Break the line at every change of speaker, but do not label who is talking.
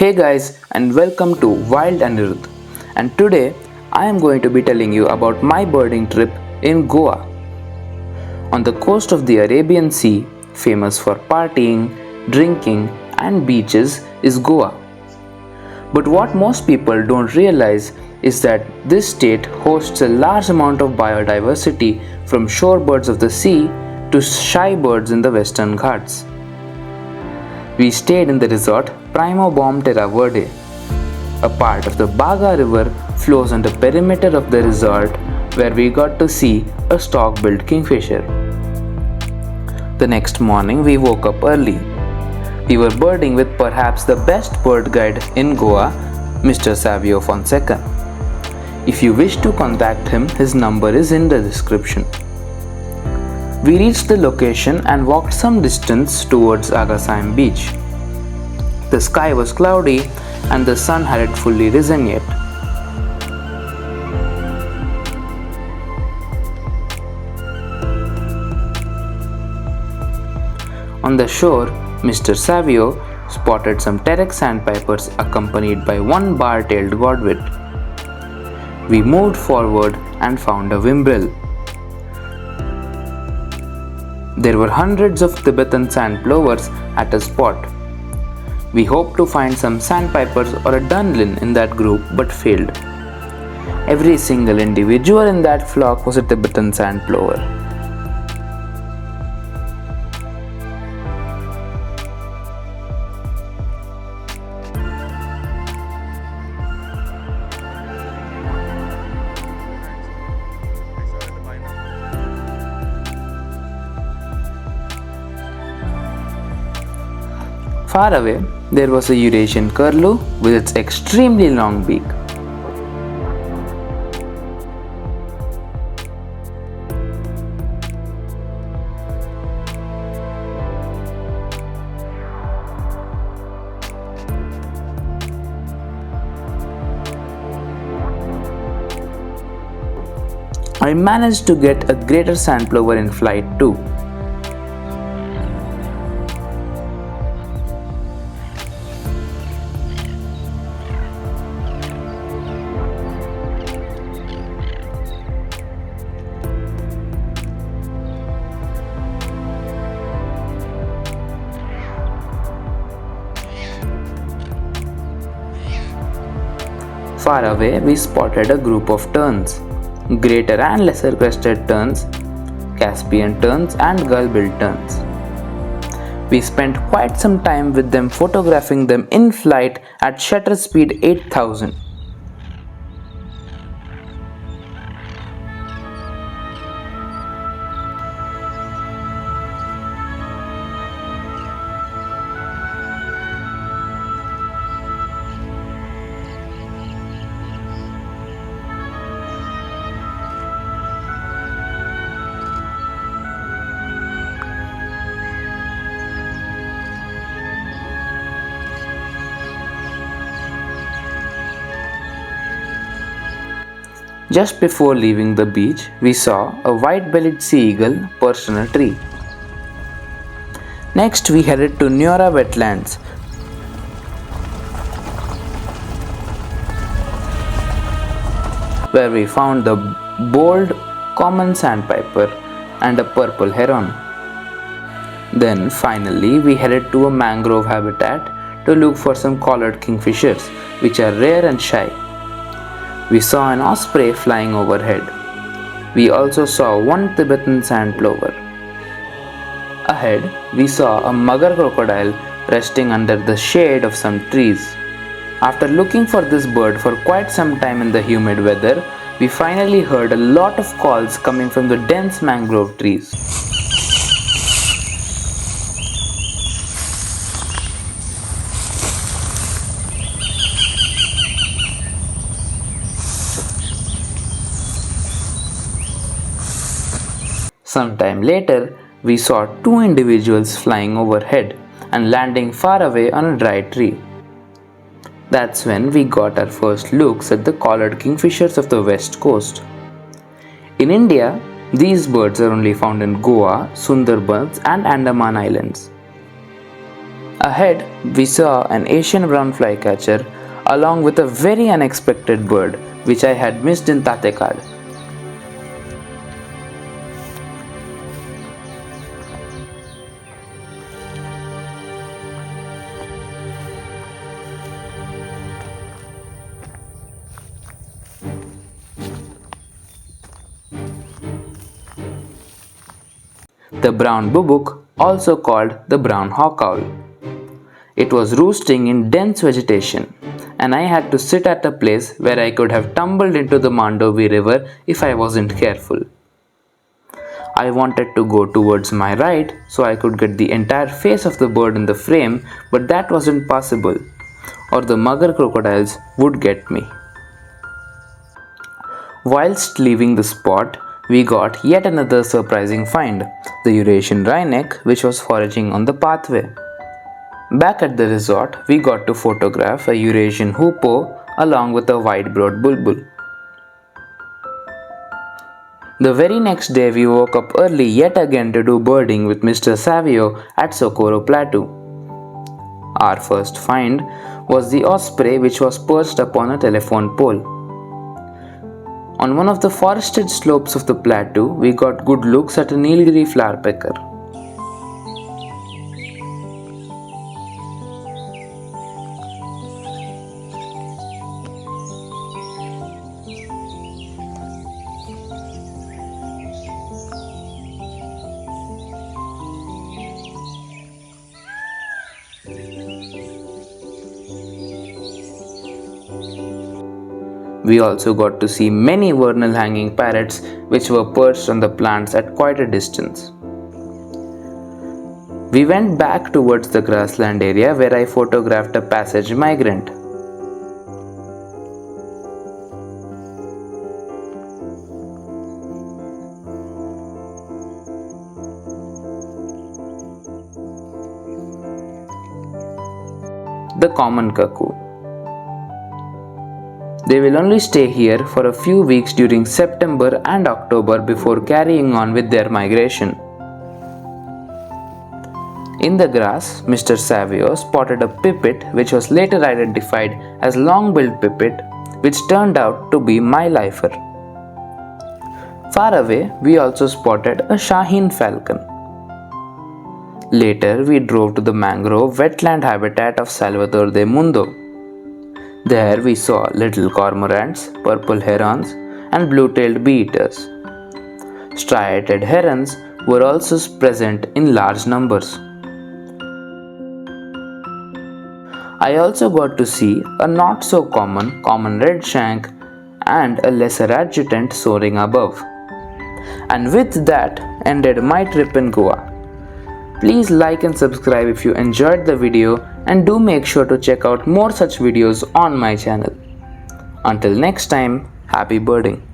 Hey guys, and welcome to Wild Anirudh. And today I am going to be telling you about my birding trip in Goa. On the coast of the Arabian Sea, famous for partying, drinking, and beaches, is Goa. But what most people don't realize is that this state hosts a large amount of biodiversity, from shorebirds of the sea to shy birds in the Western Ghats. We stayed in the resort Primo Bom Terra Verde. A part of the Baga river flows on the perimeter of the resort, where we got to see a stock-billed kingfisher. The next morning we woke up early. We were birding with perhaps the best bird guide in Goa, Mr. Savio Fonseca. If you wish to contact him, his number is in the description. We reached the location and walked some distance towards Agassaim beach. The sky was cloudy and the sun hadn't fully risen yet. On the shore, Mr. Savio spotted some Terek sandpipers accompanied by one bar-tailed godwit. We moved forward and found a whimbrel. There were hundreds of Tibetan sand plovers at a spot. We hoped to find some sandpipers or a dunlin in that group but failed. Every single individual in that flock was a Tibetan sand plover. Far away, there was a Eurasian curlew with its extremely long beak. I managed to get a greater sand plover in flight too. Far away, we spotted a group of terns, greater and lesser crested terns, Caspian terns, and gull-billed terns. We spent quite some time with them, photographing them in flight at shutter speed 8000. Just before leaving the beach, we saw a white-bellied sea eagle perched on a tree. Next, we headed to Neura Wetlands, where we found the bold common sandpiper and a purple heron. Then, finally, we headed to a mangrove habitat to look for some collared kingfishers, which are rare and shy. We saw an osprey flying overhead. We also saw one Tibetan sand plover. Ahead, we saw a mugger crocodile resting under the shade of some trees. After looking for this bird for quite some time in the humid weather, we finally heard a lot of calls coming from the dense mangrove trees. Sometime later, we saw two individuals flying overhead and landing far away on a dry tree. That's when we got our first looks at the collared kingfishers of the west coast. In India, these birds are only found in Goa, Sundarbans, and Andaman Islands. Ahead, we saw an Asian brown flycatcher along with a very unexpected bird which I had missed in Tatekad. The brown bubuk, also called the brown hawk owl. It was roosting in dense vegetation, and I had to sit at a place where I could have tumbled into the Mandovi river if I wasn't careful. I wanted to go towards my right so I could get the entire face of the bird in the frame, but that wasn't possible, or the mugger crocodiles would get me. Whilst leaving the spot, we got yet another surprising find, the Eurasian wryneck which was foraging on the pathway. Back at the resort, we got to photograph a Eurasian hoopoe along with a white-browed bulbul. The very next day, we woke up early yet again to do birding with Mr. Savio at Socorro Plateau. Our first find was the osprey which was perched upon a telephone pole. On one of the forested slopes of the plateau, we got good looks at a Nilgiri flowerpecker. We also got to see many vernal hanging parrots which were perched on the plants at quite a distance. We went back towards the grassland area where I photographed a passage migrant. The common cuckoo. They will only stay here for a few weeks during September and October before carrying on with their migration. In the grass, Mr. Savio spotted a pipit which was later identified as long-billed pipit, which turned out to be my lifer. Far away, we also spotted a Shaheen falcon. Later, we drove to the mangrove wetland habitat of Salvador de Mundo. There we saw little cormorants, purple herons, and blue-tailed bee-eaters. Striated herons were also present in large numbers. I also got to see a not so common red shank and a lesser adjutant soaring above. And with that ended my trip in Goa. Please like and subscribe if you enjoyed the video, and do make sure to check out more such videos on my channel. Until next time, happy birding.